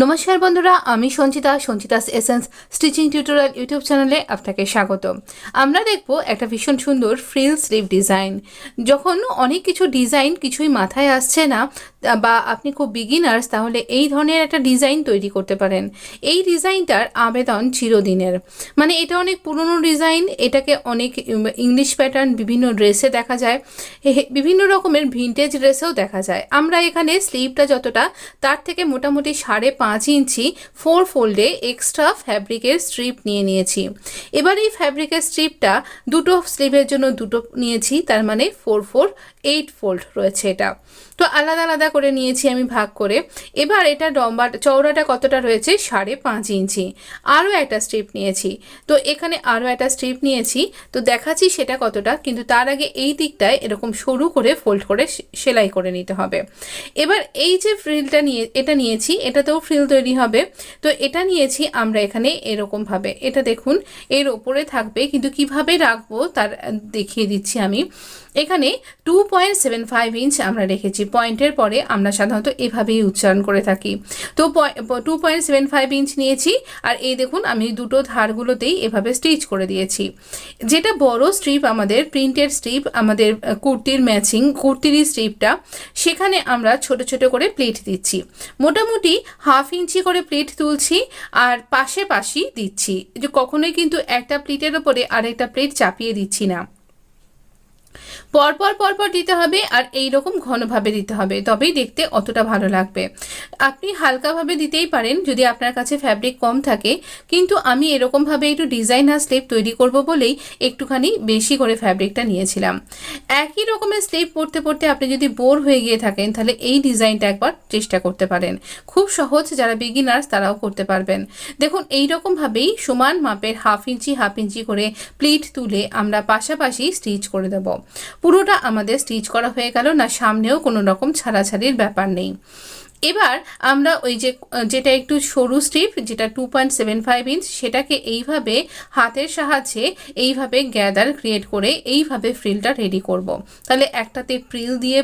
নমস্কার বন্ধুরা, আমি Sanchita's essence stitching tutorial YouTube চ্যানেলে আপনাকে স্বাগত। আমরা দেখব একটা ভীষণ সুন্দর ফ্রিল স্লিভ ডিজাইন। যখন অনেক কিছু ডিজাইন কিছুই মাথায় আসছে না বা আপনি খুব বিগিনার্স, তাহলে এই ধরনের একটা ডিজাইন তৈরি করতে পারেন। এই ডিজাইনটার আবেদন চিরদিনের, মানে এটা অনেক পুরনো ডিজাইন। এটাকে অনেক ইংলিশ প্যাটার্ন বিভিন্ন ড্রেসে দেখা যায়, বিভিন্ন রকমের ভিন্টেজ ড্রেসেও দেখা যায়। আমরা এখানে স্লিভটা যতটা, তার থেকে মোটামুটি 5.5 ইঞ্চি 4 ফোল্ডে এক্সট্রা ফ্যাব্রিকের স্ট্রিপ নিয়েছি। এবার এই ফ্যাব্রিকের স্ট্রিপটা দুটো স্লিভের জন্য দুটো নিয়েছি, তার মানে 4 ফোল্ড রয়েছে এটা। তো আলাদা আলাদা করে নিয়েছি আমি ভাগ করে। এবার এটা চওড়াটা কতটা রয়েছে, 5.5 ইঞ্চি। আরও একটা স্ট্রিপ নিয়েছি, তো এখানে আরও একটা স্ট্রিপ নিয়েছি, তো দেখাচ্ছি সেটা কতটা। কিন্তু তার আগে এই দিকটায় এরকম সরু করে ফোল্ড করে সেলাই করে নিতে হবে। এবার এই যে ফ্রিলটা এটা নিয়েছি, এটাতেও ফ্রিল তৈরি হবে। তো এটা নিয়েছি আমরা এখানে এরকমভাবে, এটা দেখুন এর ওপরে থাকবে, কিন্তু কিভাবে রাখবো তার দেখিয়ে দিচ্ছি আমি। এখানে 2.75 ইঞ্চ আমরা রেখেছি। পয়েন্টের পরে আমরা সাধারণত এভাবেই উচ্চারণ করে থাকি। তো 2.75 ইঞ্চ নিয়েছি, আর এই দেখুন আমি দুটো ধারগুলোতেই এভাবে স্টিচ করে দিয়েছি। যেটা বড় স্ট্রিপ, আমাদের প্রিন্টেড স্ট্রিপ, আমাদের কুর্তির ম্যাচিং কুর্তিরই স্ট্রিপটা, সেখানে আমরা ছোট ছোট করে প্লেট দিচ্ছি। মোটামুটি 1/2 ইঞ্চি করে প্লেট তুলছি আর পাশাপাশি দিচ্ছি, যে কখনোই কিন্তু একটা প্লেটের ওপরে আরেকটা প্লেট চাপিয়ে দিচ্ছি না। পরপর দিতে হবে, আর এই রকম ঘনভাবে দিতে হবে, তবেই দেখতে অতটা ভালো লাগবে। আপনি হালকাভাবে দিতেই পারেন যদি আপনার কাছে ফ্যাব্রিক কম থাকে, কিন্তু আমি এরকমভাবে একটু ডিজাইনার স্লিভ তৈরি করব বলেই একটুখানি বেশি করে ফ্যাব্রিকটা নিয়েছিলাম। একই রকমের স্লিভ পরতে আপনি যদি বোর হয়ে গিয়ে থাকেন, তাহলে এই ডিজাইনটা একবার চেষ্টা করতে পারেন। খুব সহজ, যারা বিগিনার্স তারাও করতে পারবেন। দেখুন এই রকমভাবেই সমান মাপের 1/2 ইঞ্চি করে প্লিট তুলে আমরা পাশাপাশি স্টিচ করে দেব। পুরোটা আমাদের স্টিচ করা হয়ে গেল, না সামনেও কোনো রকম ছাড়াছাড়ির ব্যাপার নেই। এবার আমরা ওই যেটা একটু সরু স্ট্রিপ, যেটা 2.75 ইঞ্চ, সেটাকে এইভাবে হাতের সাহায্যে এইভাবে গ্যাদার ক্রিয়েট করে এইভাবে ফ্রিলটা রেডি করব। তাহলে একটাতে ফ্রিল দিয়ে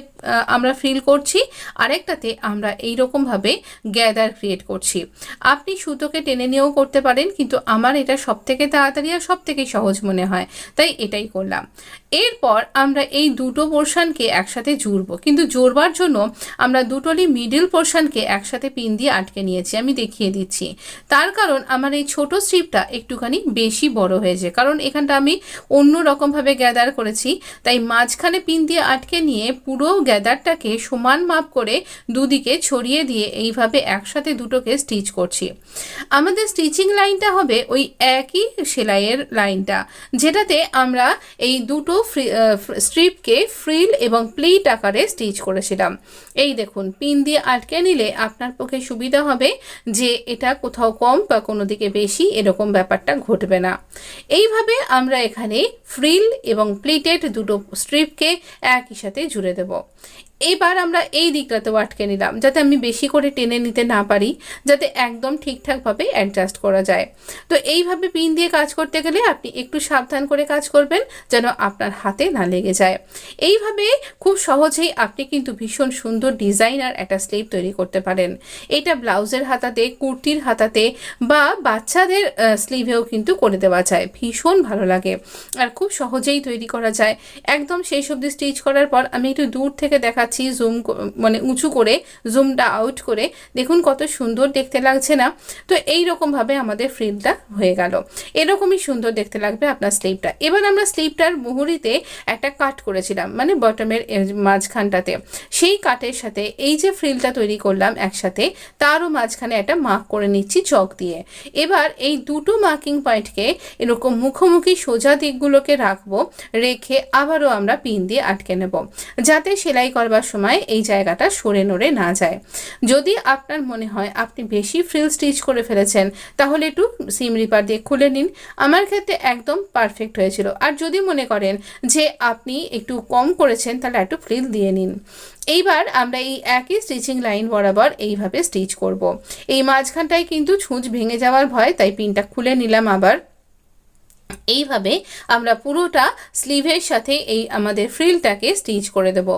আমরা ফ্রিল করছি, আরেকটাতে আমরা এইরকমভাবে গ্যাদার ক্রিয়েট করছি। আপনি সুতোকে টেনে নিয়েও করতে পারেন, কিন্তু আমার এটা সবথেকে তাড়াতাড়ি আর সবথেকে সহজ মনে হয়, তাই এটাই করলাম। এরপর আমরা এই দুটো পোর্শনকে একসাথে জুড়ব, কিন্তু জোড়বার জন্য আমরা দুটোরই মিডল পোর্শনকে একসাথে পিন দিয়ে আটকে নিয়েছি। আমি দেখিয়ে দিচ্ছি। তার কারণ আমার এই ছোট স্ট্রিপটা একটুখানি বেশি বড় হয়েছে, কারণ এখানটা আমি অন্য রকমভাবে গ্যাদার করেছি, তাই মাঝখানে পিন দিয়ে আটকে নিয়ে পুরো গ্যাদারটাকে সমান মাপ করে দুদিকে ছড়িয়ে দিয়ে এইভাবে একসাথে দুটোকে স্টিচ করছি। আমাদের স্টিচিং লাইনটা হবে ওই একই সেলাইয়ের লাইনটা, যেটাতে আমরা এই দুটো স্ট্রিপকে ফ্রিল এবং প্লিট আকারে স্টিচ করেছিলাম। এই দেখুন, পিন দিয়ে আটকে নিলে আপনার পক্ষে সুবিধা হবে, যে এটা কোথাও কম বা কোনো দিকে বেশি এরকম ব্যাপারটা ঘটবে না। এইভাবে আমরা এখানে ফ্রিল এবং প্লিটেড দুটো স্ট্রিপকে একই সাথে জুড়ে দেব। এবার আমরা এই দিকটাতেও আটকে নিলাম, যাতে আমি বেশি করে টেনে নিতে না পারি, যাতে একদম ঠিকঠাকভাবে অ্যাডজাস্ট করা যায়। তো এইভাবে পিন দিয়ে কাজ করতে গেলে আপনি একটু সাবধান করে কাজ করবেন, যেন আপনার হাতে না লেগে যায়। এইভাবে খুব সহজেই আপনি কিন্তু ভীষণ সুন্দর ডিজাইনার একটা স্লিভ তৈরি করতে পারেন। এটা ব্লাউজের হাতাতে, কুর্তির হাতাতে বা বাচ্চাদের স্লিভেও কিন্তু করে দেওয়া যায়, ভীষণ ভালো লাগে আর খুব সহজেই তৈরি করা যায়। একদম শেষ অবধি স্টিচ করার পর আমি একটু দূর থেকে দেখাচ্ছি, জুম মানে উঁচু করে, জুমটা আউট করে, দেখুন কত সুন্দর দেখতে লাগছে না? তো এই রকমভাবে আমাদের ফ্রিলটা হয়ে গেল। এরকমই সুন্দর দেখতে লাগবে আপনার স্লিভটা। এবার আমরা স্লিভটার মুহুরিতে একটা কাট করেছিলাম, মানে বটমের মাঝখানটাতে, সেই কাটের সাথে এই যে ফ্রিলটা তৈরি করলাম একসাথে, তারও মাঝখানে একটা মার্ক করে নিচ্ছি চক দিয়ে। এবার এই দুটো মার্কিং পয়েন্টকে এরকম মুখোমুখি সোজা দিকগুলোকে রাখবো, রেখে আবারও আমরা পিন দিয়ে আটকে নেব, যাতে সেলাই করবার সময় এই জায়গাটা সরে নড়ে না যায়। যদি আপনার মনে হয় আপনি বেশি ফ্রিল স্টিচ করে ফেলেছেন, তাহলে একটু সিম রিপার দিয়ে খুলে নিন। আমার ক্ষেত্রে একদম পারফেক্ট হয়েছিল। আর যদি মনে করেন যে আপনি একটু কম করেছেন, তাহলে একটু ফ্রিল দিয়ে নিন। এইবার আমরা এই একই স্টিচিং লাইন বরাবর এইভাবে স্টিচ করব। এই মাঝখানটায় কিন্তু ছুঁচ ভেঙে যাওয়ার ভয়, তাই পিনটা খুলে নিলাম আবার। এইভাবে আমরা পুরোটা স্লিভের সাথে এই আমাদের ফ্রিলটাকে স্টিচ করে দেব।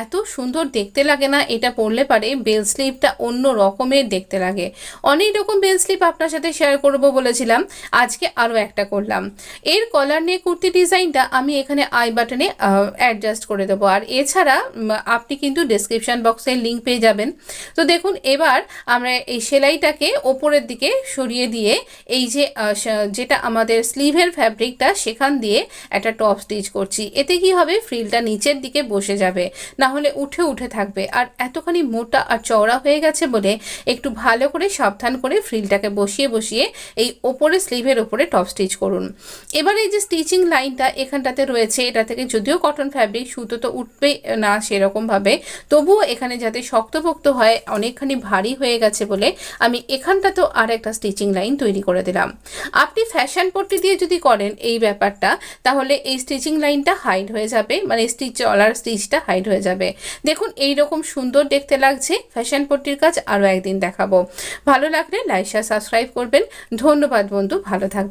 এত সুন্দর দেখতে লাগে না, এটা পরলে পারে বেল স্লিভটা অন্য রকমের দেখতে লাগে। অনেক রকম বেল স্লিভ আপনার সাথে শেয়ার করব বলেছিলাম, আজকে আরও একটা করলাম। এর কলার নিয়ে কুর্তি ডিজাইনটা আমি এখানে আই বাটনে অ্যাডজাস্ট করে দেবো। আর এছাড়া আপনি কিন্তু ডেসক্রিপশান বক্সে লিঙ্ক পেয়ে যাবেন। তো দেখুন, এবার আমরা এই সেলাইটাকে ওপরের দিকে সরিয়ে দিয়ে এই যে যেটা আমাদের স্লিভের ফ্যাব্রিকটা সেখান দিয়ে একটা টপ স্টিচ করছি। এতে কি হবে, ফ্রিলটা নিচের দিকে বসে যাবে, না হলে উঠে উঠে থাকবে। আর এতখানি মোটা আর চওড়া হয়ে গেছে বলে একটু ভালো করে সাবধান করে ফ্রিলটাকে বসিয়ে বসিয়ে এই ওপরে স্লিভের ওপরে টপ স্টিচ করুন। এবার এই যে স্টিচিং লাইনটা এখানটাতে রয়েছে, এটা থেকে যদিও কটন ফ্যাব্রিক, সুতো তো উঠবে না সেরকমভাবে, তবুও এখানে যাতে শক্তপোক্ত হয়, অনেকখানি ভারী হয়ে গেছে বলে আমি এখানটাতেও আর একটা স্টিচিং লাইন তৈরি করে দিলাম। আপনি ফ্যাশন পট্টি দিয়ে যদি করেন এই ব্যাপারটা, তাহলে এই স্টিচিং লাইনটা হাইড হয়ে যাবে, মানে চলার স্টিচটা হাইড হয়ে যাবে। দেখুন এই রকম সুন্দর দেখতে লাগছে। ফ্যাশন পট্টির কাজ আরও একদিন দেখাবো। ভালো লাগলে লাইক শেয়ার সাবস্ক্রাইব করবেন। ধন্যবাদ বন্ধু, ভালো থাকবেন।